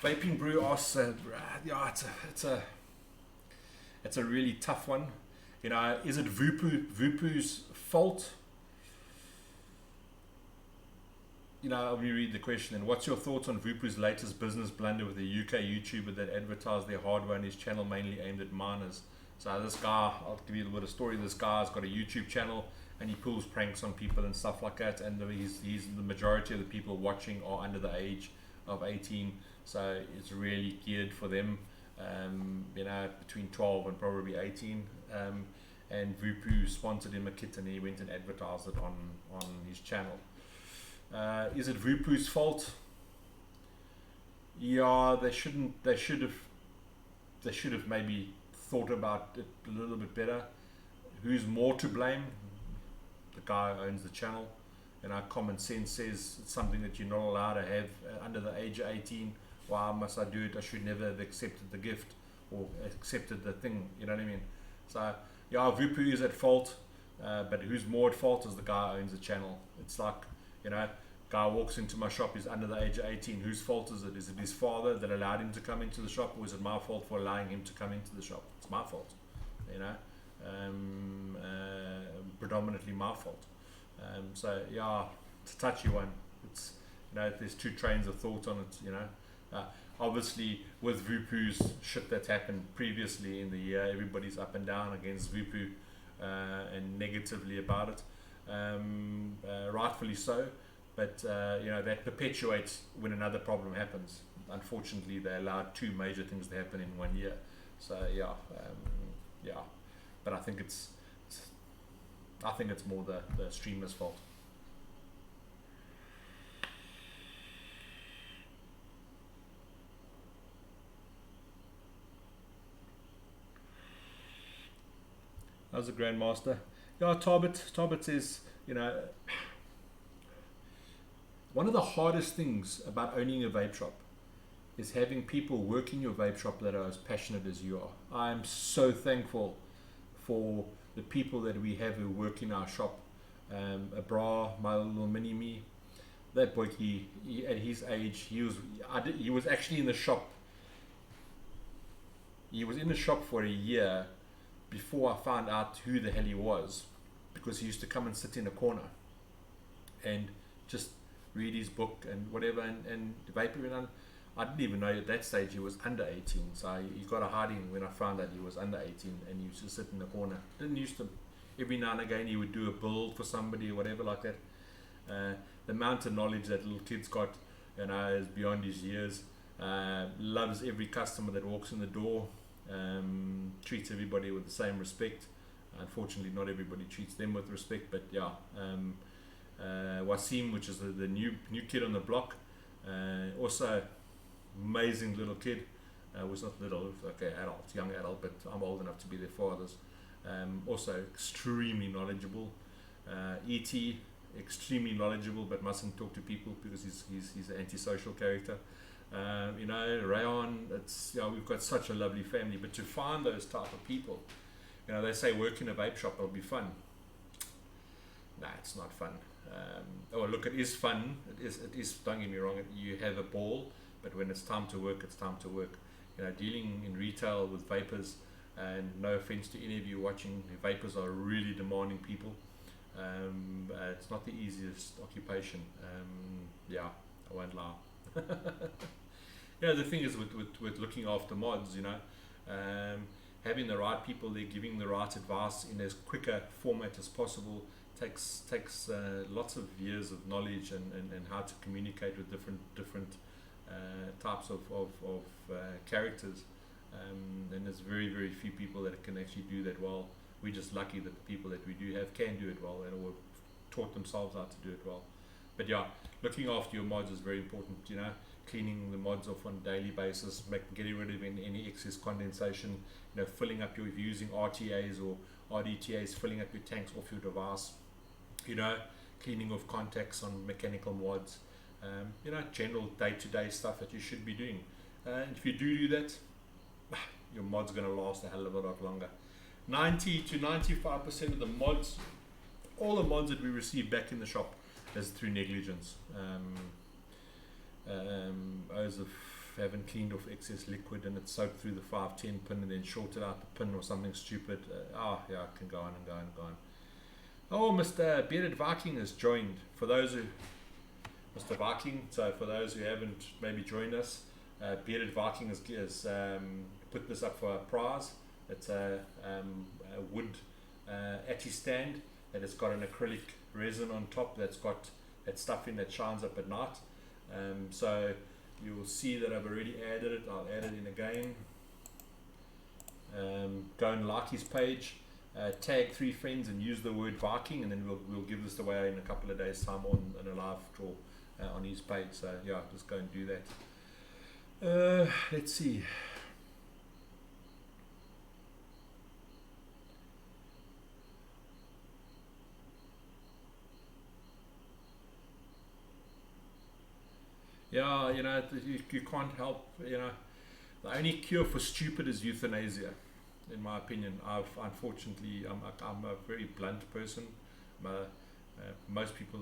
Vaping Brew asks, yeah, it's a really tough one. You know, is it Vupu's fault? You know, I'll reread the question. And what's your thoughts on Vupu's latest business blunder with a UK YouTuber that advertised their hardware on his channel mainly aimed at minors? So this guy, I'll give you a little bit of story. This guy's got a YouTube channel and he pulls pranks on people and stuff like that. And he's the majority of the people watching are under the age of 18. So it's really geared for them, you know, between 12 and probably 18. And Vupu sponsored him a kit and he went and advertised it on his channel. Is it Vupu's fault? Yeah, they should have maybe thought about it a little bit better. Who's more to blame? The guy who owns the channel. And our common sense says it's something that you're not allowed to have under the age of 18. Why must I do it? I should never have accepted the gift or accepted the thing. You know what I mean? So yeah, Vupu is at fault, but who's more at fault is the guy who owns the channel. It's like, you know, guy walks into my shop, he's under the age of 18. Whose fault is it? Is it his father that allowed him to come into the shop, or is it my fault for allowing him to come into the shop? It's my fault, you know, predominantly my fault. So yeah, it's a touchy one. It's, you know, there's two trains of thought on it, you know. Obviously with Vupu's shit that's happened previously in the year, everybody's up and down against Vupu and negatively about it, rightfully so. But you know, that perpetuates when another problem happens. Unfortunately, they allowed two major things to happen in 1 year. So yeah, yeah. But I think it's more the streamer's fault. How's the Grandmaster? Yeah, Tarbit says, you know, one of the hardest things about owning a vape shop is having people work in your vape shop that are as passionate as you are. I'm so thankful for the people that we have who work in our shop. Abra, my little mini me, that boy, he at his age, he was actually in the shop. He was in the shop for a year before I found out who the hell he was, because he used to come and sit in a corner and just read his book and whatever and vape. And I didn't even know at that stage he was under 18, so he got a hiding when I found that he was under 18, and he used to sit in the corner. Didn't used to, every now and again he would do a build for somebody or whatever like that. The amount of knowledge that little kid's got, you know, is beyond his years. Loves every customer that walks in the door, treats everybody with the same respect. Unfortunately, not everybody treats them with respect, but yeah. Wasim, which is the new kid on the block, also amazing little kid. Was not little, okay, adult, young adult, but I'm old enough to be their fathers. Also extremely knowledgeable. E.T. extremely knowledgeable, but mustn't talk to people because he's an antisocial character. You know, Rayon, it's, you know, we've got such a lovely family, but to find those type of people, you know, they say work in a vape shop will be fun. Nah, it's not fun. Oh, look, it is fun. It is. Don't get me wrong. You have a ball, but when it's time to work, it's time to work. You know, dealing in retail with vapors, and no offense to any of you watching, vapors are really demanding people. It's not the easiest occupation. Yeah, I won't lie. You know, the thing is with looking after mods, you know, having the right people there, giving the right advice in as quicker format as possible takes lots of years of knowledge and how to communicate with different types of characters, and there's very few people that can actually do that well. We're just lucky that the people that we do have can do it well and or taught themselves how to do it well. But yeah, looking after your mods is very important, you know, cleaning the mods off on a daily basis, getting rid of any excess condensation, you know, filling up using RTAs or RDTAs, filling up your tanks off your device, you know, cleaning off contacts on mechanical mods, you know, general day-to-day stuff that you should be doing. And if you do that, your mod's going to last a hell of a lot longer. 90 to 95% of the mods, all the mods that we receive back in the shop, is through negligence. As of haven't cleaned off excess liquid and it's soaked through the 510 pin and then shorted out the pin or something stupid. Yeah, I can go on and go on and go on. Oh, Mr. Bearded Viking has joined. For those who, Mr. Viking, so for those who haven't maybe joined us, Bearded Viking has put this up for a prize. It's a wood atty stand that has got an acrylic resin on top that's got that stuff in that shines up at night. So you will see that I've already added it. I'll add it in again. Go and like his page, tag 3 friends and use the word Viking, and then we'll give this away in a couple of days time on a live draw on his page. So yeah, just go and do that. Let's see. Yeah, you can't help, the only cure for stupid is euthanasia, in my opinion. Unfortunately, I'm a very blunt person. Most people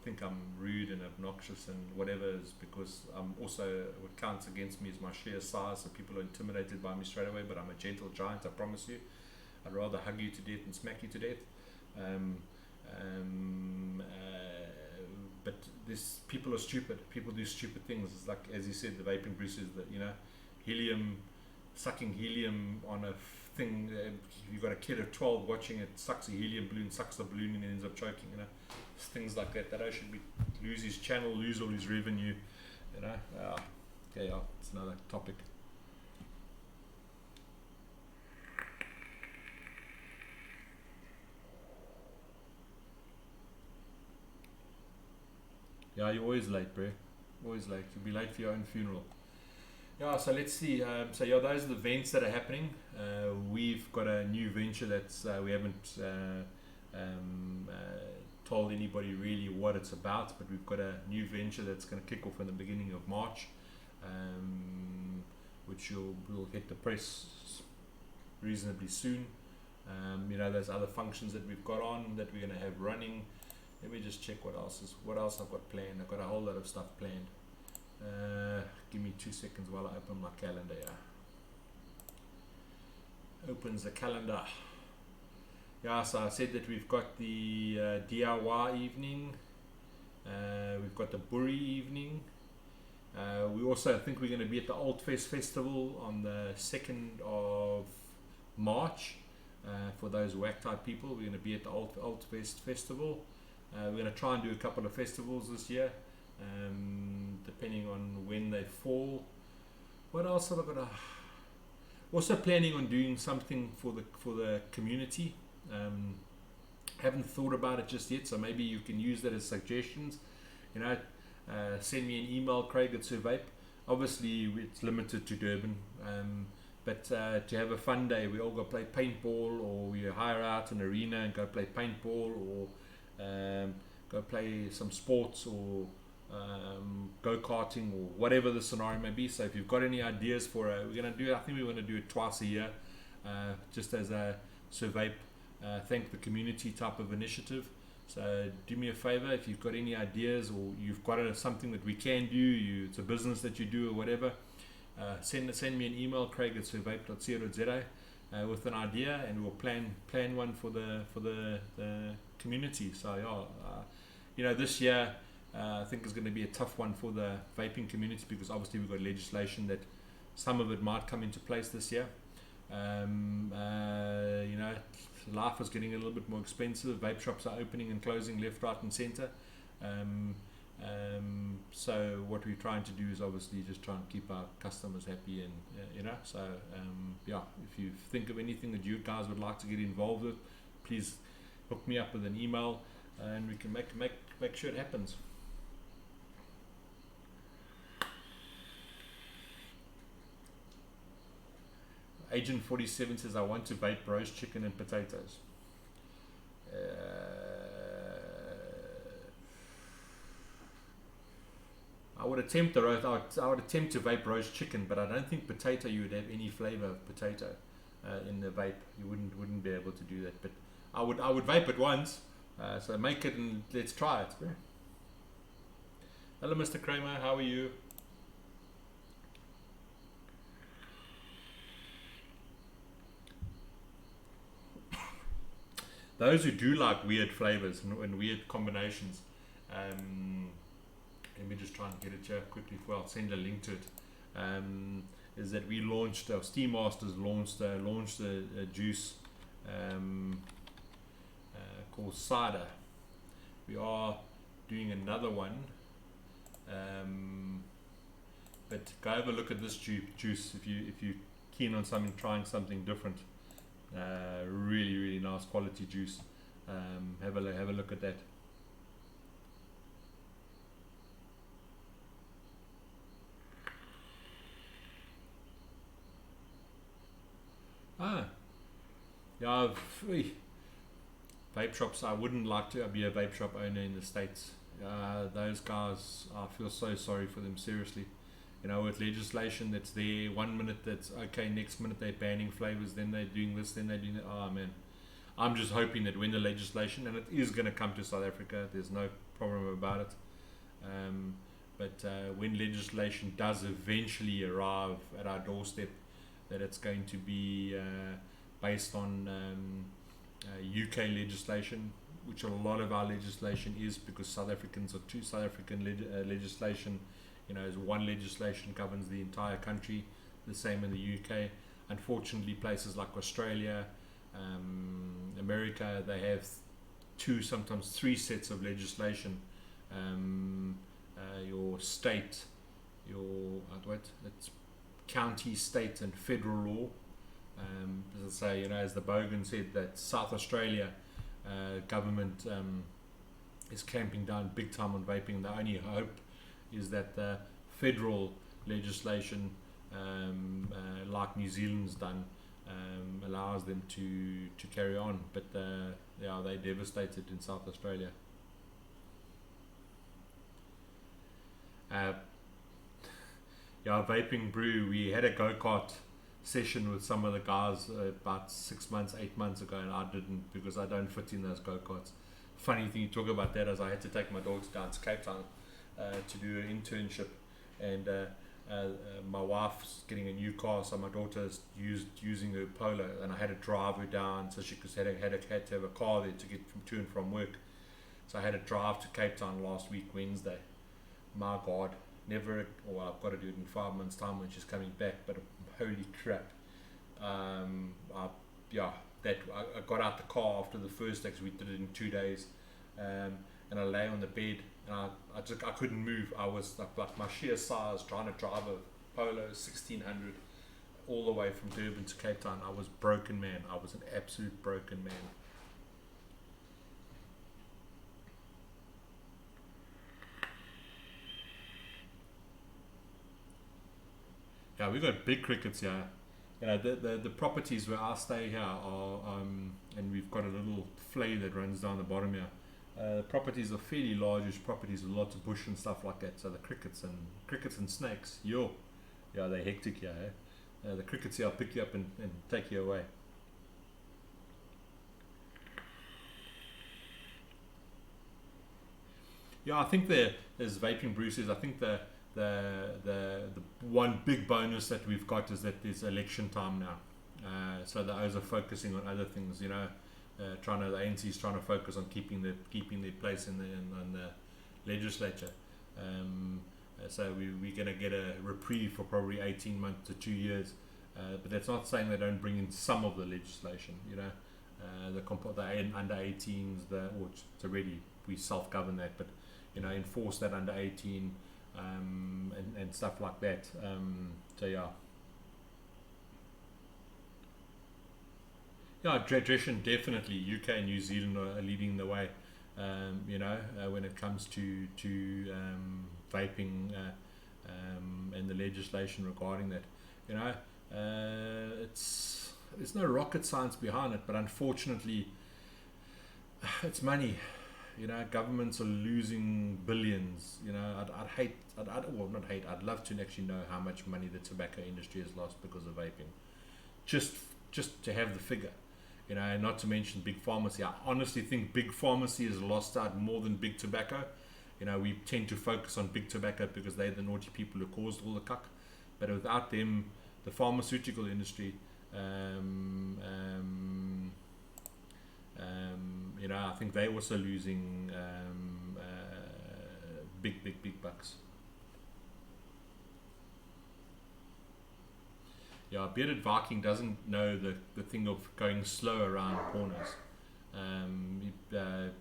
think I'm rude and obnoxious and whatever, is because I'm also, what counts against me is my sheer size, so people are intimidated by me straight away, but I'm a gentle giant, I promise you. I'd rather hug you to death than smack you to death. But this, people are stupid. People do stupid things. It's like, as you said, the vaping Bruce is that, helium, sucking helium on a thing. You've got a kid of 12 watching it, sucks a helium balloon, sucks the balloon and ends up choking. It's things like that. That I should lose his channel, lose all his revenue. Okay, it's another topic. Yeah, you're always late, bro. Always late. You'll be late for your own funeral. Yeah, so let's see. So yeah, those are the events that are happening. We've got a new venture that's we haven't told anybody really what it's about, but we've got a new venture that's going to kick off in the beginning of March, which will hit the press reasonably soon. There's other functions that we've got on that we're going to have running. Let me just check what else I've got planned. I've got a whole lot of stuff planned. Give me 2 seconds while I open my calendar. Opens the calendar. Yeah, so I said that we've got the DIY evening. We've got the Burry evening. We also think we're going to be at the Old Fest Festival on the 2nd of March. For those whack type people, we're going to be at the Old Fest Festival. We're going to try and do a couple of festivals this year, depending on when they fall. What else have I got? Also planning on doing something for the community. Haven't thought about it just yet, so maybe you can use that as suggestions. Send me an email, Craig@vape. Obviously, it's limited to Durban, but to have a fun day, we all go play paintball, or we hire out an arena and go play paintball, or go play some sports, or go-karting, or whatever the scenario may be. So if you've got any ideas for I think we want to do it twice a year, just as a vape thank the community type of initiative. So do me a favor, if you've got any ideas, or you've got something that we can do, it's a business that you do or whatever, send me an email, craig@vape.co.za, with an idea, and we'll plan one for the community. So this year I think is going to be a tough one for the vaping community, because obviously we've got legislation that some of it might come into place this year. Life is getting a little bit more expensive. Vape shops are opening and closing left, right and center. So what we're trying to do is obviously just try and keep our customers happy, and if you think of anything that you guys would like to get involved with, please hook me up with an email, and we can make sure it happens. Agent 47 says, I want to vape roast chicken and potatoes. I would attempt to vape roast chicken, but I don't think potato, you would have any flavor of potato in the vape. You wouldn't be able to do that. But I would vape it once. So make it and let's try it. Hello, Mr. Kramer. How are you? those who do like weird flavors and weird combinations, let me just try and get it here quickly. I'll send a link to it. Is that we launched, our Steam Masters launched a juice called cider. We are doing another one, but go have a look at this juice if you're keen on trying something different. Really nice quality juice. Have a look at that. Yeah, vape shops. I wouldn't like to be a vape shop owner in the States. Those guys, I feel so sorry for them, seriously. With legislation that's there, 1 minute that's okay, next minute they're banning flavors, then they're doing this, then they're doing that. Oh man, I'm just hoping that when the legislation, and it is going to come to South Africa, there's no problem about it. But when legislation does eventually arrive at our doorstep, that it's going to be based on UK legislation, which a lot of our legislation is, because South Africans are two South African legislation. As one legislation governs the entire country, the same in the UK. Unfortunately, places like Australia, America, they have two, sometimes three sets of legislation. Your state, it's county, state, and federal law. As I say, as the Bogan said, that South Australia government is clamping down big time on vaping. The only hope is that the federal legislation, like New Zealand's done, allows them to carry on. But they're devastated in South Australia. Vaping brew, we had a go-kart session with some of the guys about 6 months, 8 months ago, and I didn't, because I don't fit in those go-karts. Funny thing you talk about that is I had to take my dogs down to Cape Town to do an internship, and my wife's getting a new car, so my daughter's using her Polo, and I had to drive her down so she had to have a car there to get to and from work. So I had to drive to Cape Town last week, Wednesday. My God, I've got to do it in 5 months' time when she's coming back, but holy crap. I got out the car after the first day, because we did it in 2 days, and I lay on the bed, and I couldn't move. I was like my sheer size, trying to drive a Polo 1600 all the way from Durban to Cape Town. I was broken, man. I was an absolute broken man. Yeah, we've got big crickets here. The properties where I stay here are, and we've got a little flay that runs down the bottom here. The properties are fairly large properties with lots of bush and stuff like that. So the crickets and snakes, they're hectic here. The crickets here will pick you up and take you away. I think as Vaping Bruce says, I think the one big bonus that we've got is that there's election time now. So the O's are focusing on other things, the ANC's trying to focus on keeping their place in the legislature. So we're going to get a reprieve for probably 18 months to 2 years. But that's not saying they don't bring in some of the legislation, the under 18s, it's already, we self-govern that, but enforce that under 18 and stuff like that. Tradition, definitely UK and New Zealand are leading the way, when it comes to vaping and the legislation regarding that. There's no rocket science behind it, but unfortunately it's money. Governments are losing billions. I'd love to actually know how much money the tobacco industry has lost because of vaping. Just to have the figure, not to mention big pharmacy. I honestly think big pharmacy has lost out more than big tobacco. We tend to focus on big tobacco because they're the naughty people who caused all the cuck. But without them, the pharmaceutical industry, You know, I think they're also losing big bucks. Yeah, bearded Viking doesn't know the thing of going slow around corners.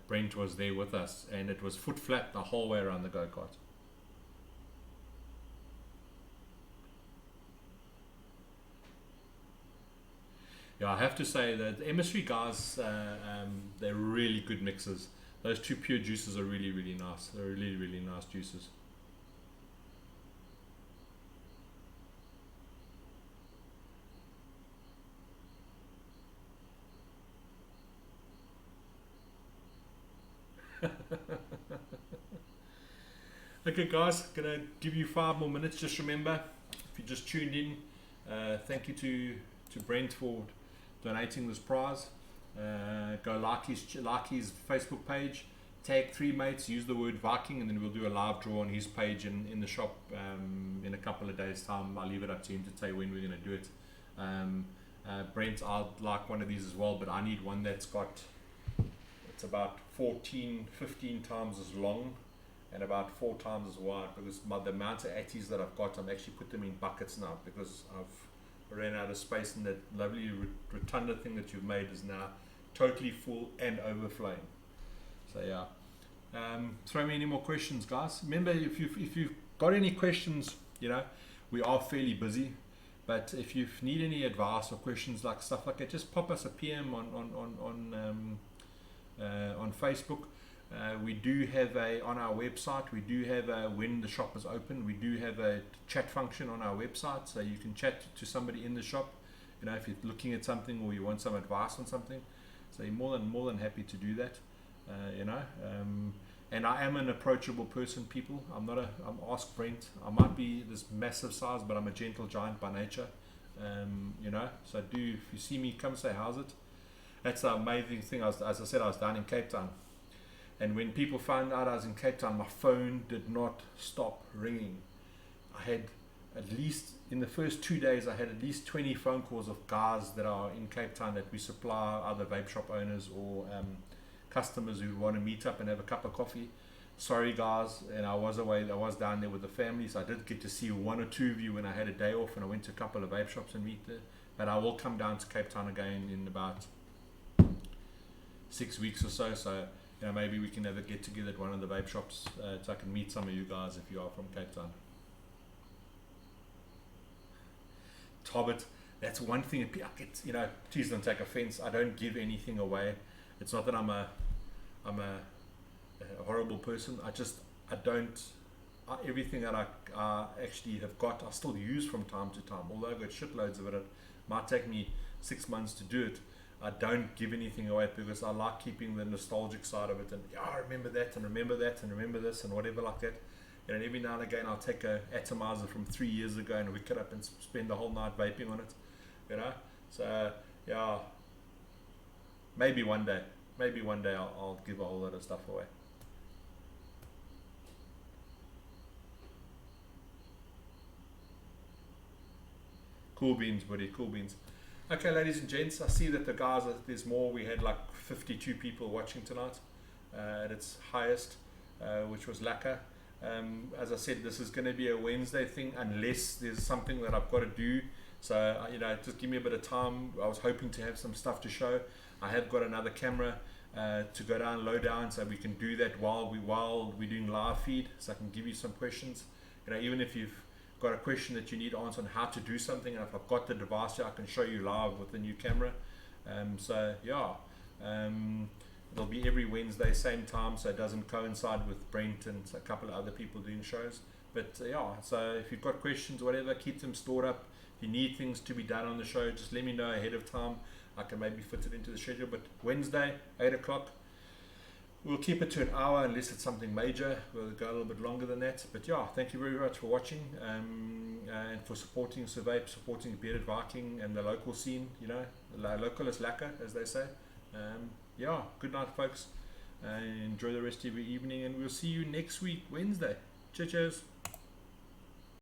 Brent was there with us, and it was foot flat the whole way around the go-kart. Yeah, I have to say that the Emissary guys, they're really good mixers. Those two pure juices are really nice. They're really nice juices. Okay, guys, gonna give you 5 more minutes. Just remember, if you just tuned in, thank you to Brent for donating this prize. Go like his Facebook page, tag 3 mates, use the word Viking, and then we'll do a live draw on his page in the shop in a couple of days' time. I'll leave it up to him to tell you when we're going to do it. Brent, I'd like one of these as well, but I need one that's got, it's about 14-15 times as long and about 4 times as wide, because the amount of atties that I've got, I'm actually put them in buckets now because I've ran out of space, and that lovely rotunda thing that you've made is now totally full and overflowing. So yeah, throw me any more questions, guys. Remember, if you've got any questions, you know, we are fairly busy, but if you need any advice or questions like stuff like that, just pop us a PM on Facebook. We do have on our website, we do have when the shop is open, we do have a chat function on our website, so you can chat to somebody in the shop, you know, if you're looking at something or you want some advice on something. So you're more than happy to do that, you know. And I am an approachable person, people. I'm Ask Brent. I might be this massive size, but I'm a gentle giant by nature, you know. So if you see me, come say how's it. That's the amazing thing. As I said, I was down in Cape Town, and when people found out I was in Cape Town, my phone did not stop ringing. I had at least, in the first 2 days, I had at least 20 phone calls of guys that are in Cape Town that we supply, either vape shop owners or customers who want to meet up and have a cup of coffee. Sorry guys, and I was down there with the family, so I did get to see 1 or 2 of you when I had a day off, and I went to a couple of vape shops and meet there. But I will come down to Cape Town again in about 6 weeks or so. So, you know, maybe we can have a get together at one of the vape shops, so I can meet some of you guys if you are from Cape Town. Tobbit, that's one thing I get, you know, please don't take offense, I don't give anything away. It's not that I'm a horrible person. Everything that I actually have got, I still use from time to time. Although I've got shitloads of it, it might take me 6 months to do it. I don't give anything away because I like keeping the nostalgic side of it, and yeah, I remember that and remember that and remember this and whatever like that. And every now and again I'll take a atomizer from 3 years ago and wick it up and spend the whole night vaping on it, you know. So yeah, maybe one day I'll give a whole lot of stuff away. Cool beans, buddy, cool beans. Okay, ladies and gents, I see that there's more. We had like 52 people watching tonight at its highest, which was lacquer. As I said, this is going to be a Wednesday thing unless there's something that I've got to do. So, you know, just give me a bit of time. I was hoping to have some stuff to show. I have got another camera to go down, low down, so we can do that while we're doing live feed. So I can give you some questions. You know, even if you've got a question that you need answered on how to do something, and if I've got the device here, I can show you live with the new camera. So yeah, it'll be every Wednesday same time, so it doesn't coincide with Brent and a couple of other people doing shows. But yeah, so if you've got questions or whatever, keep them stored up. If you need things to be done on the show, just let me know ahead of time. I can maybe fit it into the schedule. But Wednesday 8 o'clock, we'll keep it to an hour unless it's something major. We'll go a little bit longer than that. But yeah, thank you very much for watching and for supporting Survape, supporting Bearded Viking and the local scene. You know, local is lacquer, as they say. Yeah, good night, folks. Enjoy the rest of your evening, and we'll see you next week, Wednesday. Cheers.